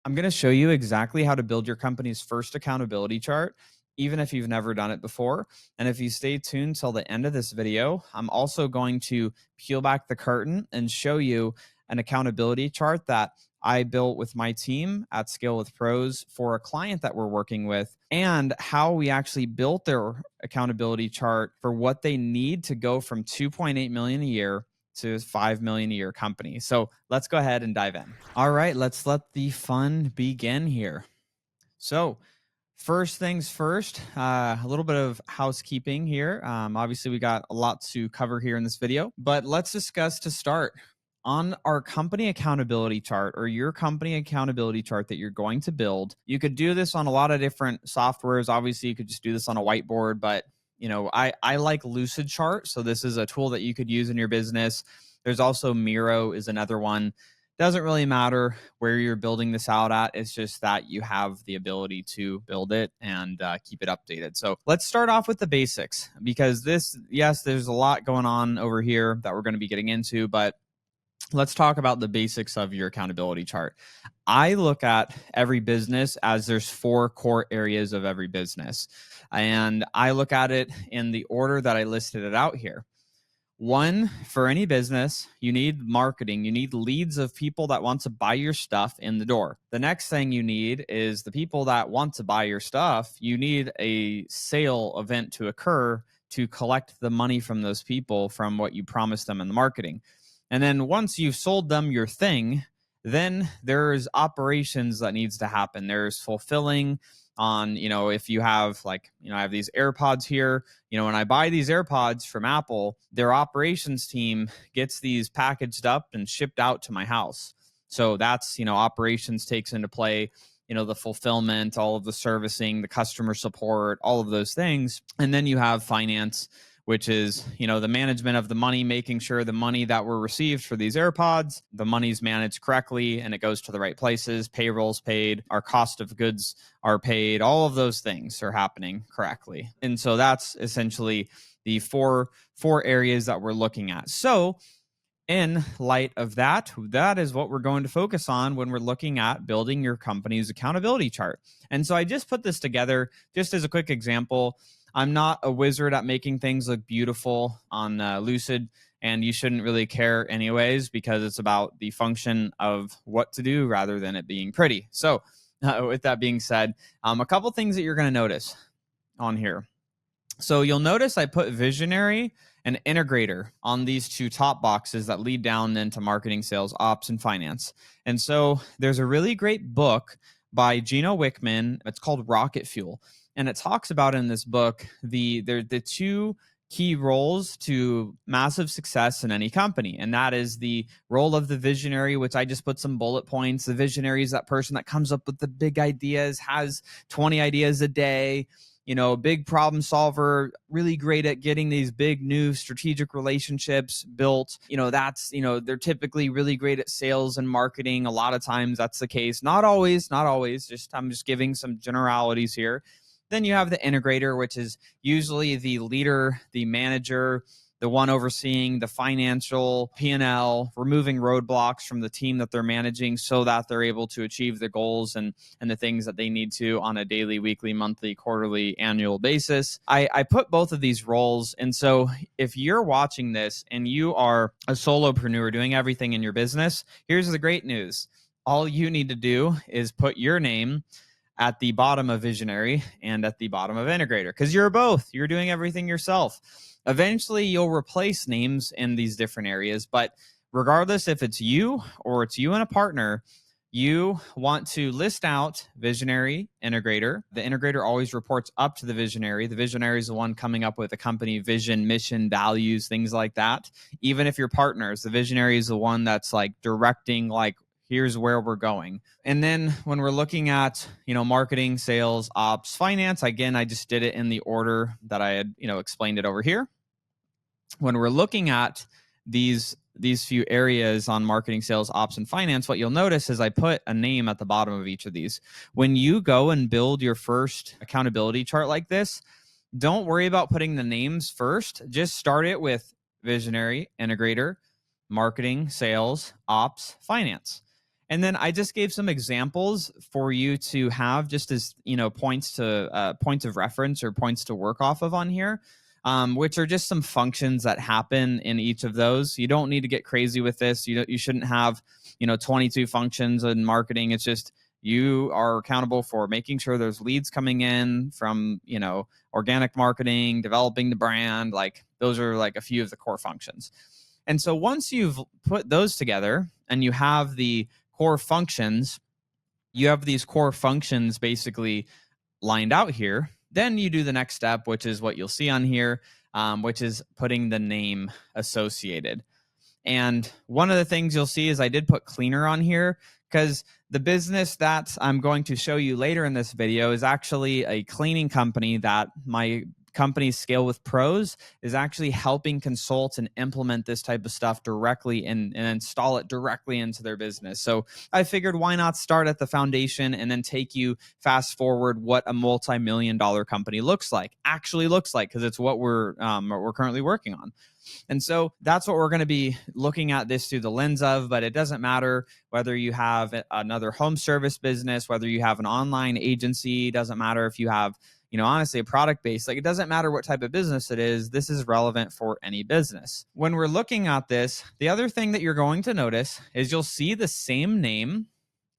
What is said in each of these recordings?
I'm going to show you exactly how to build your company's first accountability chart, even if you've never done it before. And if you stay tuned till the end of this video, I'm also going to peel back the curtain and show you an accountability chart that I built with my team at Scale with Pros for a client that we're working with, and how we actually built their accountability chart for what they need to go from 2.8 million a year to 5 million a year company. So let's go ahead and dive in. All right, let's let the fun begin here. So, first things first, a little bit of housekeeping here. Obviously, we got a lot to cover here in this video, but let's discuss to start on our company accountability chart, or your company accountability chart that you're going to build. You could do this on a lot of different softwares. Obviously, you could just do this on a whiteboard, but I like Lucidchart. So this is a tool that you could use in your business. There's also Miro is another one. Doesn't really matter where you're building this out at. It's just that you have the ability to build it and keep it updated. So let's start off with the basics, because yes, there's a lot going on over here that we're going to be getting into, but let's talk about the basics of your accountability chart. I look at every business as there's 4 core areas of every business. And I look at it in the order that I listed it out here. 1, for any business, you need marketing. You need leads of people that want to buy your stuff in the door. The next thing you need is the people that want to buy your stuff. You need a sale event to occur to collect the money from those people from what you promised them in the marketing. And then once you've sold them your thing, then there's operations that needs to happen. There's fulfilling on, if you have I have these AirPods here. When I buy these AirPods from Apple, their operations team gets these packaged up and shipped out to my house. So that's, operations takes into play, the fulfillment, all of the servicing, the customer support, all of those things. And then you have finance, which is, the management of the money, making sure the money that were received for these AirPods, the money's managed correctly and it goes to the right places, payroll's paid, our cost of goods are paid, all of those things are happening correctly. And so that's essentially the four areas that we're looking at. So in light of that is what we're going to focus on when we're looking at building your company's accountability chart. And so I just put this together just as a quick example. I'm not a wizard at making things look beautiful on Lucid, and you shouldn't really care anyways, because it's about the function of what to do rather than it being pretty. So with that being said, a couple things that you're going to notice on here. So you'll notice I put visionary and integrator on these 2 top boxes that lead down into marketing, sales, ops, and finance. And so there's a really great book by Gino Wickman. It's called Rocket Fuel. And it talks about in this book the 2 key roles to massive success in any company. And that is the role of the visionary, which I just put some bullet points. The visionary is that person that comes up with the big ideas, has 20 ideas a day, big problem solver, really great at getting these big new strategic relationships built. They're typically really great at sales and marketing. A lot of times that's the case. Not always. I'm just giving some generalities here. Then you have the integrator, which is usually the leader, the manager, the one overseeing the financial P&L, removing roadblocks from the team that they're managing so that they're able to achieve the goals and the things that they need to on a daily, weekly, monthly, quarterly, annual basis. I put both of these roles. And so if you're watching this and you are a solopreneur doing everything in your business, here's the great news. All you need to do is put your name at the bottom of visionary and at the bottom of integrator, because you're both. You're doing everything yourself. Eventually, you'll replace names in these different areas, but regardless if it's you or it's you and a partner, you want to list out visionary, integrator. The integrator always reports up to the visionary. The visionary is the one coming up with the company vision, mission, values, things like that. Even if you're partners, the visionary is the one that's directing, here's where we're going. And then when we're looking at, marketing, sales, ops, finance, again, I just did it in the order that I had, explained it over here. When we're looking at these few areas on marketing, sales, ops, and finance, what you'll notice is I put a name at the bottom of each of these. When you go and build your first accountability chart like this, don't worry about putting the names first. Just start it with visionary, integrator, marketing, sales, ops, finance. And then I just gave some examples for you to have just as, points of reference or points to work off of on here, which are just some functions that happen in each of those. You don't need to get crazy with this. You shouldn't have, 22 functions in marketing. It's just you are accountable for making sure there's leads coming in from, organic marketing, developing the brand. Like those are like a few of the core functions. And so once you've put those together and you have the core functions, you have these core functions basically lined out here. Then you do the next step, which is what you'll see on here, which is putting the name associated. And one of the things you'll see is I did put cleaner on here because the business that I'm going to show you later in this video is actually a cleaning company that my company Scale with Pros is actually helping consult and implement this type of stuff directly and install it directly into their business. So I figured why not start at the foundation and then take you fast forward what a multi-million-dollar company actually looks like, because it's what we're currently working on. And so that's what we're going to be looking at this through the lens of, but it doesn't matter whether you have another home service business, whether you have an online agency, doesn't matter if you have, honestly, a product base. Like, it doesn't matter what type of business it is. This is relevant for any business. When we're looking at this, the other thing that you're going to notice is you'll see the same name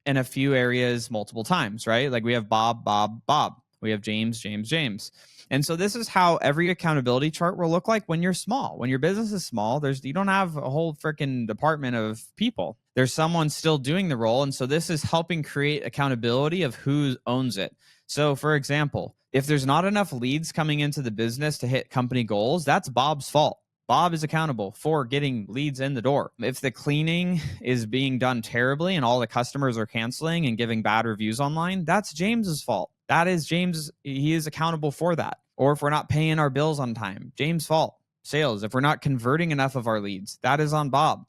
in a few areas multiple times, right? Like we have Bob, Bob, Bob. We have James, James, James. And so this is how every accountability chart will look like when you're small. When your business is small, you don't have a whole freaking department of people. There's someone still doing the role. And so this is helping create accountability of who owns it. So for example, if there's not enough leads coming into the business to hit company goals, that's Bob's fault. Bob is accountable for getting leads in the door. If the cleaning is being done terribly and all the customers are canceling and giving bad reviews online, that's James's fault. That is James. He is accountable for that. Or if we're not paying our bills on time, James' fault. Sales, if we're not converting enough of our leads, that is on Bob.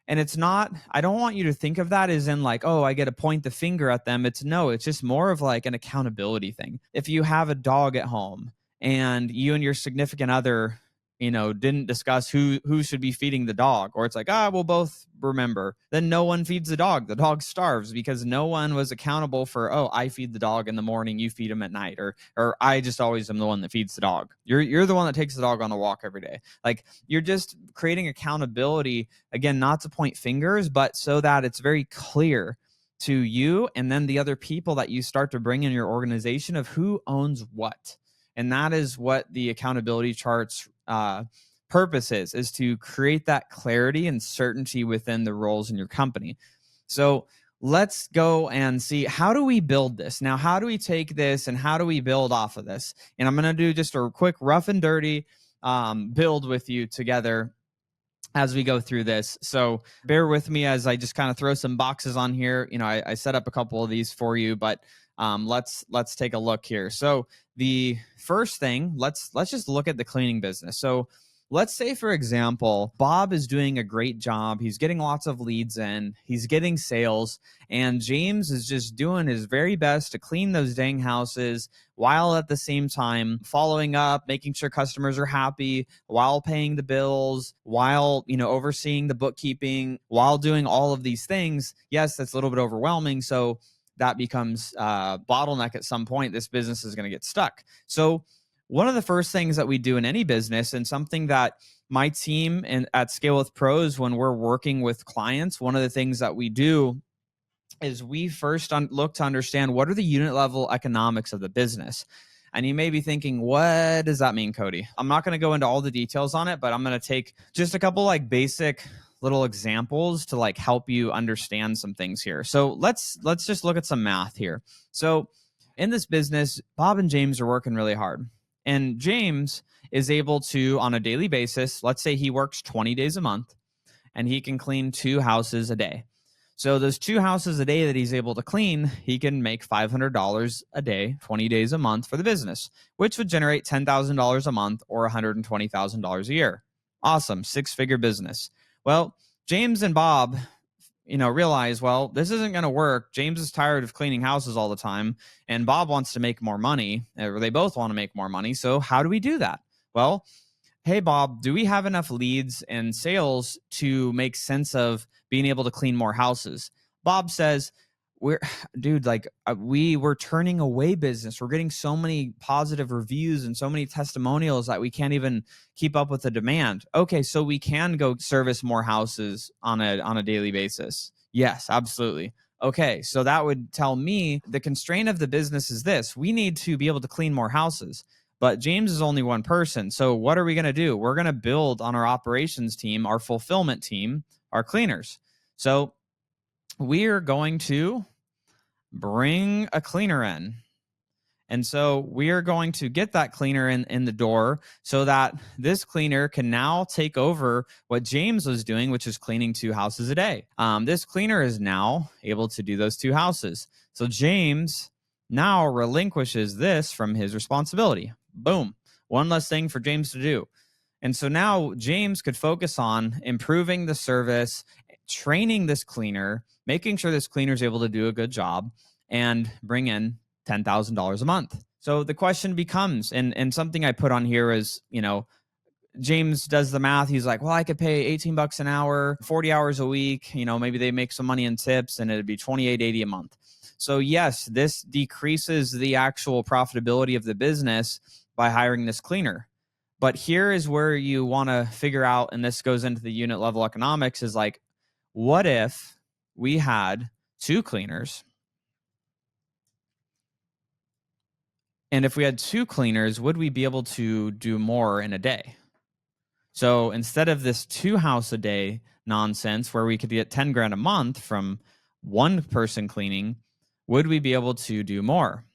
And it's not, I don't want you to think of that as in like, oh, I get to point the finger at them. It's just more of like an accountability thing. If you have a dog at home and you and your significant other didn't discuss who should be feeding the dog, or it's like, we'll both remember, then no one feeds the dog starves because no one was accountable for, I feed the dog in the morning, you feed him at night, or I just always am the one that feeds the dog. You're the one that takes the dog on a walk every day. Like, you're just creating accountability, again, not to point fingers, but so that it's very clear to you and then the other people that you start to bring in your organization of who owns what. And that is what the accountability charts purpose is to create that clarity and certainty within the roles in your company. So let's go and see, how do we build this? Now, how do we take this and how do we build off of this? And I'm going to do just a quick rough and dirty build with you together as we go through this. So bear with me as I just kind of throw some boxes on here. I set up a couple of these for you, but let's take a look here. So the first thing, let's just look at the cleaning business. So let's say, for example, Bob is doing a great job. He's getting lots of leads in. He's getting sales. And James is just doing his very best to clean those dang houses while at the same time following up, making sure customers are happy, while paying the bills, while, overseeing the bookkeeping, while doing all of these things. Yes, that's a little bit overwhelming. So that becomes a bottleneck at some point. This business is going to get stuck. So one of the first things that we do in any business, and something that my team at Scale with Pros, when we're working with clients, one of the things that we do is we first look to understand what are the unit level economics of the business. And you may be thinking, what does that mean, Cody? I'm not going to go into all the details on it, but I'm going to take just a couple like basic little examples to like help you understand some things here. So let's just look at some math here. So in this business, Bob and James are working really hard. And James is able to, on a daily basis, let's say he works 20 days a month, and he can clean 2 houses a day. So those 2 houses a day that he's able to clean, he can make $500 a day, 20 days a month for the business, which would generate $10,000 a month or $120,000 a year. Awesome, 6-figure business. Well, James and Bob, realize, well, this isn't going to work. James is tired of cleaning houses all the time, and Bob wants to make more money, or they both want to make more money. So how do we do that? Well, hey, Bob, do we have enough leads and sales to make sense of being able to clean more houses? Bob says, dude, like we're turning away business. We're getting so many positive reviews and so many testimonials that we can't even keep up with the demand. Okay, so we can go service more houses on a daily basis. Yes, absolutely. Okay, so that would tell me the constraint of the business is this: we need to be able to clean more houses. But James is only one person. So what are we going to do? We're going to build on our operations team, our fulfillment team, our cleaners. So we are going to bring a cleaner in. And so we are going to get that cleaner in the door so that this cleaner can now take over what James was doing, which is cleaning 2 houses a day. This cleaner is now able to do those 2 houses. So James now relinquishes this from his responsibility. Boom. One less thing for James to do. And so now James could focus on improving the service, training this cleaner, making sure this cleaner is able to do a good job, and bring in $10,000 a month. So the question becomes, and something I put on here is, James does the math. He's like, well, I could pay $18 an hour, 40 hours a week. Maybe they make some money in tips and it'd be $28.80 a month. So yes, this decreases the actual profitability of the business by hiring this cleaner. But here is where you want to figure out, and this goes into the unit level economics, is like, what if we had 2 cleaners? And if we had 2 cleaners, would we be able to do more in a day? So instead of this 2 house a day nonsense where we could get 10 grand a month from one person cleaning, would we be able to do more?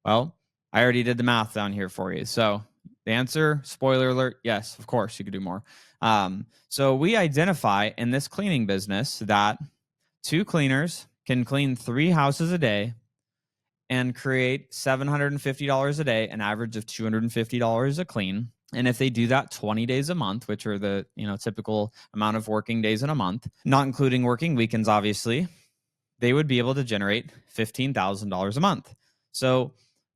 Well, I already did the math down here for you. So the answer, spoiler alert, yes, of course you could do more. So we identify in this cleaning business that 2 cleaners can clean 3 houses a day and create $750 a day, an average of $250 a clean. And if they do that 20 days a month, which are the typical amount of working days in a month, not including working weekends, obviously, they would be able to generate $15,000 a month. So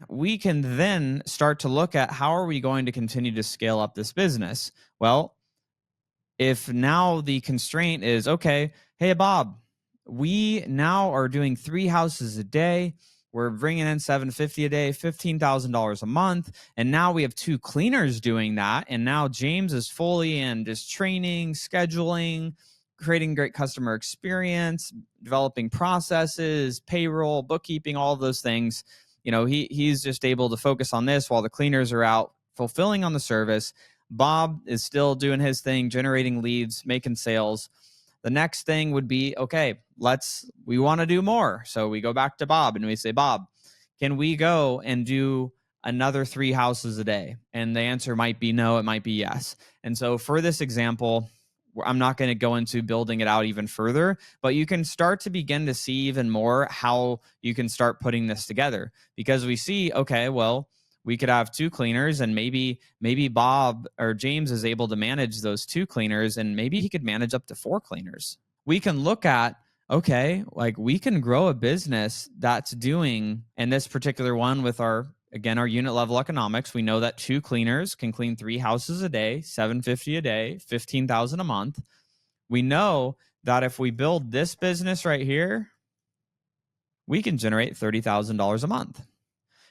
we can then start to look at how are we going to continue to scale up this business? Well, if now the constraint is, okay, hey, Bob, we now are doing 3 houses a day. We're bringing in $750 a day, $15,000 a month. And now we have 2 cleaners doing that. And now James is fully in just training, scheduling, creating great customer experience, developing processes, payroll, bookkeeping, all of those things. He's just able to focus on this while the cleaners are out fulfilling on the service. Bob is still doing his thing, generating leads, making sales. The next thing would be, okay, we want to do more. So we go back to Bob and we say, Bob, can we go and do another 3 houses a day? And the answer might be no, it might be yes. And so for this example, I'm not going to go into building it out even further, but you can start to begin to see even more how you can start putting this together, because we see, okay, well, we could have 2 cleaners and maybe Bob or James is able to manage those 2 cleaners, and maybe he could manage up to 4 cleaners. We can look at, okay, like we can grow a business that's doing, in this particular one with our unit level economics, we know that 2 cleaners can clean 3 houses a day, $750 a day, $15,000 a month. We know that if we build this business right here, we can generate $30,000 a month.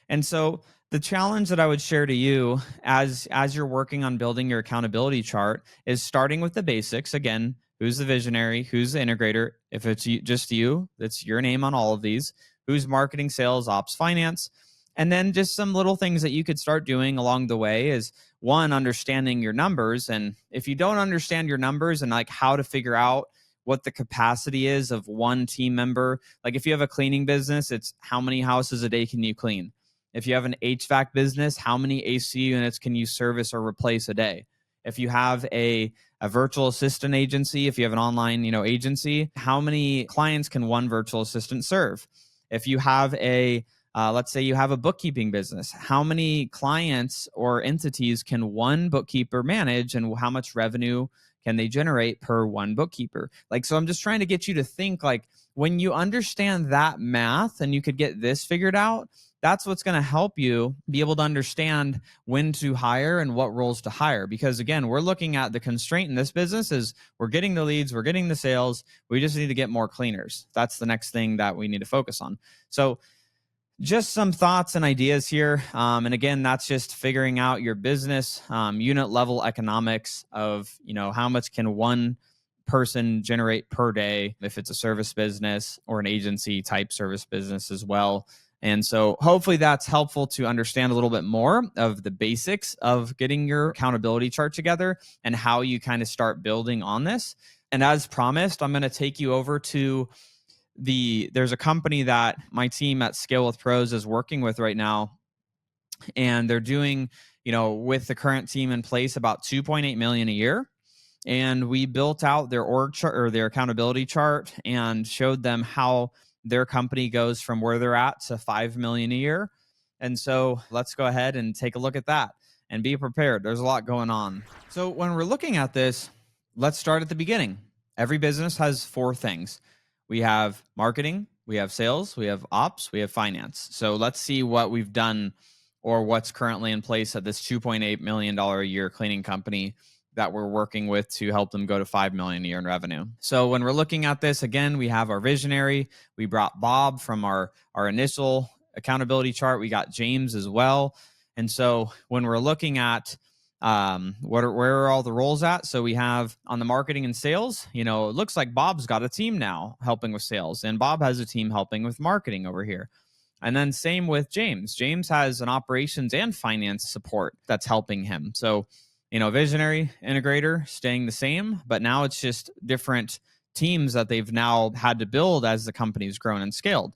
And so the challenge that I would share to you as you're working on building your accountability chart is starting with the basics. Again, who's the visionary? Who's the integrator? If it's just you, that's your name on all of these. Who's marketing, sales, ops, finance? And then just some little things that you could start doing along the way is, one, understanding your numbers. And if you don't understand your numbers and like how to figure out what the capacity is of one team member, like if you have a cleaning business, it's how many houses a day can you clean? If you have an HVAC business, how many AC units can you service or replace a day? If you have a virtual assistant agency, if you have an online agency, how many clients can one virtual assistant serve? If you have let's say you have a bookkeeping business, how many clients or entities can one bookkeeper manage, and how much revenue can they generate per one bookkeeper? So I'm just trying to get you to think, like, when you understand that math and you could get this figured out, that's what's going to help you be able to understand when to hire and what roles to hire. Because again, we're looking at the constraint in this business is we're getting the leads, we're getting the sales. We just need to get more cleaners. That's the next thing that we need to focus on. So just some thoughts and ideas here. And again, that's just figuring out your business unit level economics of, how much can one person generate per day if it's a service business or an agency type service business as well. And so hopefully that's helpful to understand a little bit more of the basics of getting your accountability chart together and how you kind of start building on this. And as promised, I'm going to take you over to there's a company that my team at Scale with Pros is working with right now, and they're doing, with the current team in place, about 2.8 million a year. And we built out their org chart or their accountability chart and showed them how their company goes from where they're at to 5 million a year. And so let's go ahead and take a look at that and be prepared. There's a lot going on. So when we're looking at this, let's start at the beginning. Every business has 4 things. We have marketing, we have sales, we have ops, we have finance. So let's see what we've done or what's currently in place at this $2.8 million a year cleaning company that we're working with to help them go to 5 million a year in revenue. So when we're looking at this, again, we have our visionary. We brought Bob from our initial accountability chart. We got James as well. And so when we're looking at where are all the roles at? So we have on the marketing and sales, it looks like Bob's got a team now helping with sales, and Bob has a team helping with marketing over here. And then same with James. James has an operations and finance support that's helping him. So, visionary, integrator staying the same, but now it's just different teams that they've now had to build as the company's grown and scaled.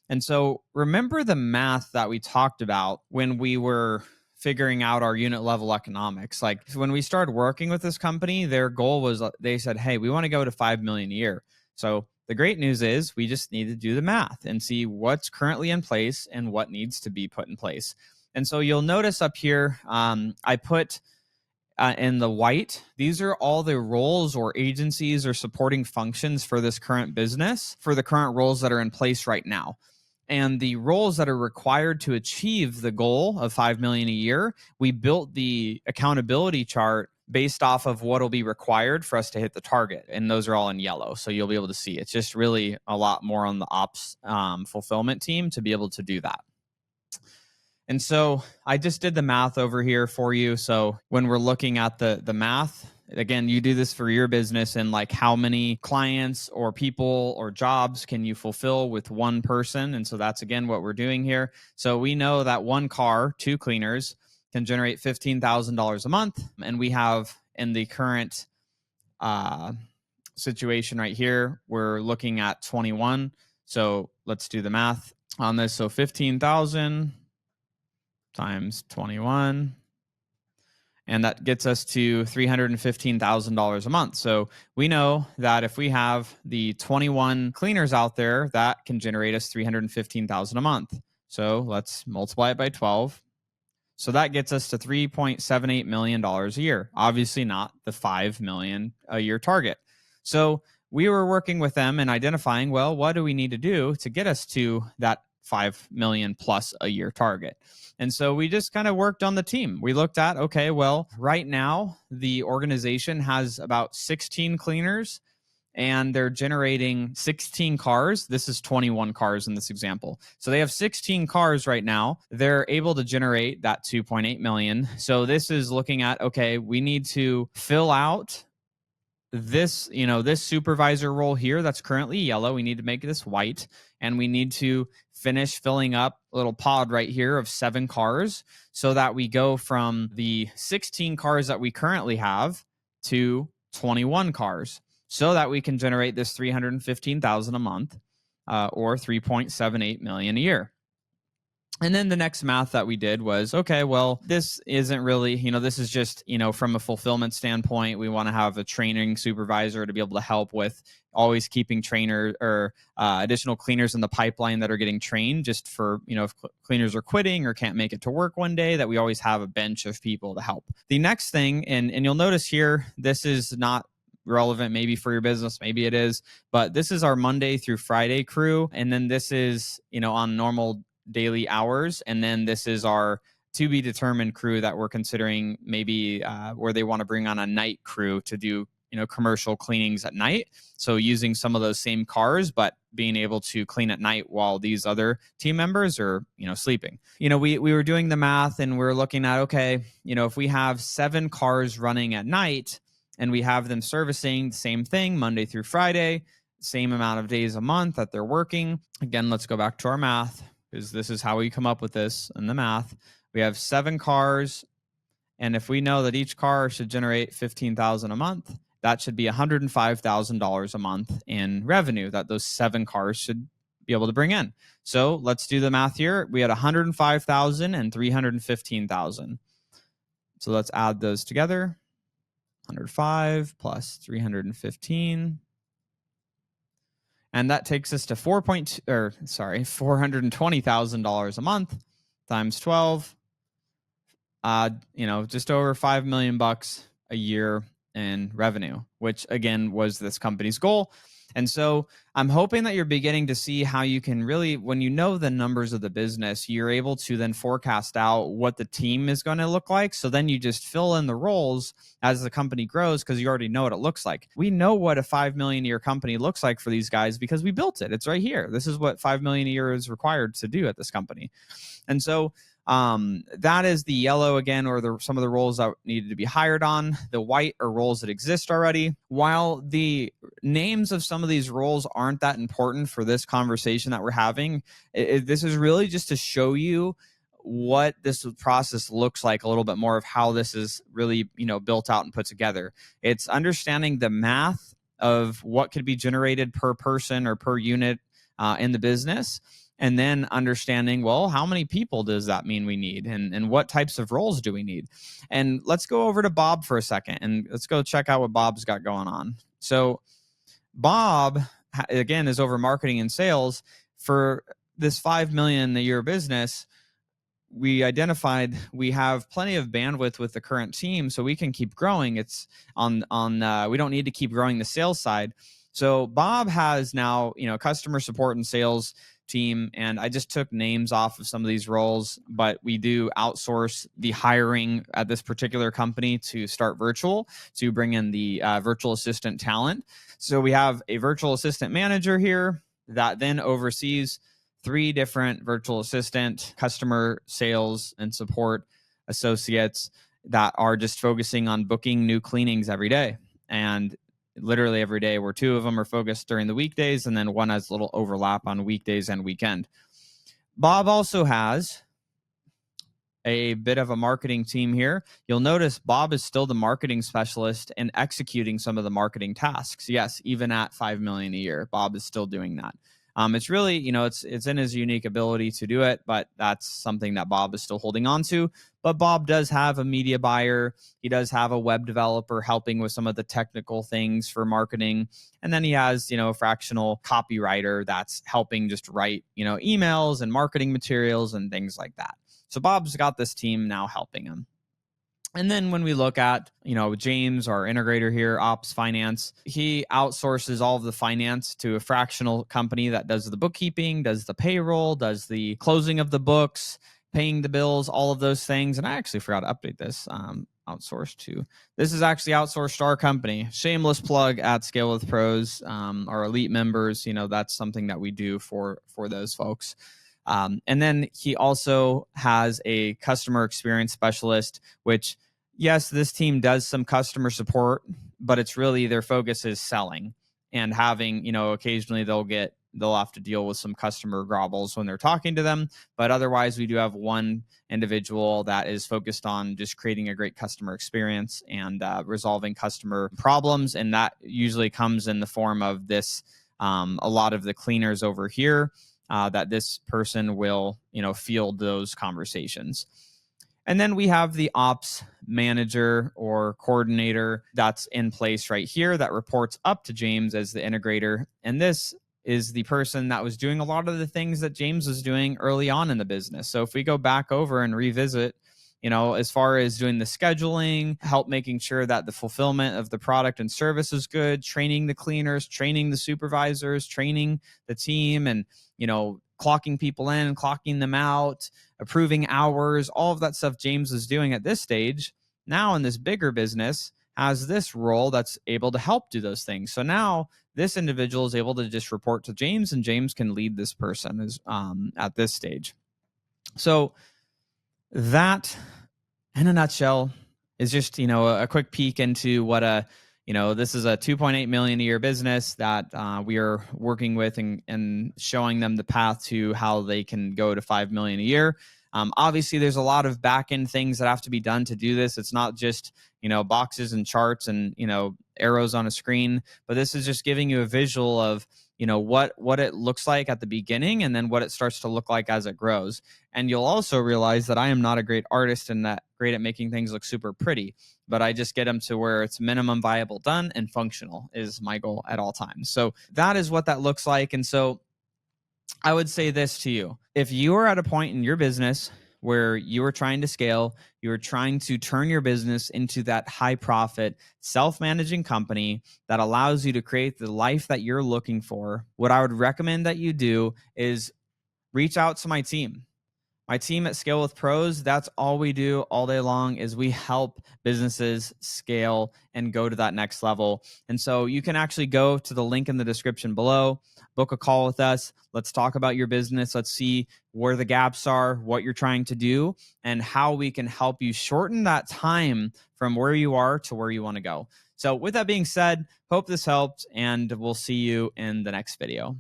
And so remember the math that we talked about when we were figuring out our unit level economics. Like when we started working with this company, their goal was, they said, hey, we want to go to 5 million a year. So the great news is we just need to do the math and see what's currently in place and what needs to be put in place. And so you'll notice up here, I put in the white, these are all the roles or agencies or supporting functions for this current business, for the current roles that are in place right now. And the roles that are required to achieve the goal of 5 million a year, we built the accountability chart based off of what will be required for us to hit the target. And those are all in yellow. So you'll be able to see it's just really a lot more on the ops fulfillment team to be able to do that. And so I just did the math over here for you. So when we're looking at the math, again, you do this for your business and like how many clients or people or jobs can you fulfill with one person? And so that's, again, what we're doing here. So we know that one car, 2 cleaners, can generate $15,000 a month. And we have in the current situation right here, we're looking at 21. So let's do the math on this. So 15,000 times 21. And that gets us to $315,000 a month. So we know that if we have the 21 cleaners out there, that can generate us $315,000 a month. So let's multiply it by 12. So that gets us to $3.78 million a year. Obviously not the 5 million a year target. So we were working with them and identifying, well, what do we need to do to get us to that 5 million plus a year target? And so we just kind of worked on the team. We looked at, okay, well, right now the organization has about 16 cleaners and they're generating 16 cars. This is 21 cars in this example. So they have 16 cars right now. They're able to generate that 2.8 million. So this is looking at, okay, we need to fill out this, this supervisor role here that's currently yellow. We need to make this white, and we need to finish filling up a little pod right here of 7 cars so that we go from the 16 cars that we currently have to 21 cars so that we can generate this 315,000 a month or 3.78 million a year. And then the next math that we did was, okay, well, this isn't really, this is just, from a fulfillment standpoint, we want to have a training supervisor to be able to help with always keeping trainer or additional cleaners in the pipeline that are getting trained just for, if cleaners are quitting or can't make it to work one day, that we always have a bench of people to help. The next thing, and you'll notice here, this is not relevant maybe for your business, maybe it is, but this is our Monday through Friday crew. And then this is, on normal daily hours. And then this is our to be determined crew that we're considering maybe where they want to bring on a night crew to do commercial cleanings at night. So using some of those same cars, but being able to clean at night while these other team members are sleeping. We were doing the math and we're looking at, okay, if we have 7 cars running at night and we have them servicing the same thing Monday through Friday, same amount of days a month that they're working. Again, let's go back to our math, because this is how we come up with this in the math. We have 7 cars, and if we know that each car should generate $15,000 a month, that should be $105,000 a month in revenue that those 7 cars should be able to bring in. So let's do the math here. We had 105,000 and 315,000. So let's add those together. 105 plus 315. And that takes us to $420,000 a month times 12. Just over $5 million a year in revenue, which again was this company's goal. And so I'm hoping that you're beginning to see how you can really, when you know the numbers of the business, you're able to then forecast out what the team is going to look like. So then you just fill in the roles as the company grows, because you already know what it looks like. We know what a $5 million a year company looks like for these guys because we built it. It's right here. This is what $5 million a year is required to do at this company. And so that is the yellow again, or some of the roles that needed to be hired on. The white are roles that exist already. While the names of some of these roles aren't that important for this conversation that we're having, this is really just to show you what this process looks like, a little bit more of how this is really, built out and put together. It's understanding the math of what could be generated per person or per unit in the business. And then understanding, well, how many people does that mean we need? And what types of roles do we need? And let's go over to Bob for a second, and let's go check out what Bob's got going on. So Bob, again, is over marketing and sales. For this $5 million a year business, we identified we have plenty of bandwidth with the current team, so we can keep growing. It's on we don't need to keep growing the sales side. So Bob has now, customer support and sales team, and I just took names off of some of these roles, but we do outsource the hiring at this particular company to start virtual, to bring in the virtual assistant talent. So we have a virtual assistant manager here that then oversees 3 different virtual assistant, customer sales and support associates that are just focusing on booking new cleanings every day. And literally every day, where 2 of them are focused during the weekdays, and then 1 has a little overlap on weekdays and weekend. Bob also has a bit of a marketing team here. You'll notice Bob is still the marketing specialist and executing some of the marketing tasks. Yes, even at $5 million a year, Bob is still doing that. It's really, it's in his unique ability to do it, but that's something that Bob is still holding on to. But Bob does have a media buyer. He does have a web developer helping with some of the technical things for marketing. And then he has, a fractional copywriter that's helping just write, emails and marketing materials and things like that. So Bob's got this team now helping him. And then when we look at, James, our integrator here, ops finance, he outsources all of the finance to a fractional company that does the bookkeeping, does the payroll, does the closing of the books, paying the bills, all of those things. And I actually forgot to update this. Outsourced to, this is actually outsourced to our company. Shameless plug at Scale with Pros, our elite members. That's something that we do for those folks. And then he also has a customer experience specialist, which, yes, this team does some customer support, but it's really their focus is selling and having, occasionally they'll have to deal with some customer gobbles when they're talking to them. But otherwise, we do have one individual that is focused on just creating a great customer experience and resolving customer problems. And that usually comes in the form of this, a lot of the cleaners over here. That this person will, field those conversations. And then we have the ops manager or coordinator that's in place right here that reports up to James as the integrator. And this is the person that was doing a lot of the things that James was doing early on in the business. So if we go back over and revisit, as far as doing the scheduling, help making sure that the fulfillment of the product and service is good, training the cleaners, training the supervisors, training the team, and, clocking people in, clocking them out, approving hours, all of that stuff James was doing at this stage, now in this bigger business has this role that's able to help do those things. So now this individual is able to just report to James, and James can lead this person at this stage. So that, in a nutshell, is just a quick peek into what this is a 2.8 million a year business that we are working with and showing them the path to how they can go to 5 million a year. Obviously, there's a lot of back end things that have to be done to do this. It's not just boxes and charts and arrows on a screen, but this is just giving you a visual of what it looks like at the beginning, and then what it starts to look like as it grows. And you'll also realize that I am not a great artist and that great at making things look super pretty, but I just get them to where it's minimum viable done and functional is my goal at all times. So that is what that looks like. And so I would say this to you: if you are at a point in your business where you are trying to scale, you are trying to turn your business into that high profit, self-managing company that allows you to create the life that you're looking for, what I would recommend that you do is reach out to my team. My team at Scale with Pros, that's all we do all day long is we help businesses scale and go to that next level. And so you can actually go to the link in the description below, book a call with us. Let's talk about your business. Let's see where the gaps are, what you're trying to do, and how we can help you shorten that time from where you are to where you want to go. So with that being said, hope this helped, and we'll see you in the next video.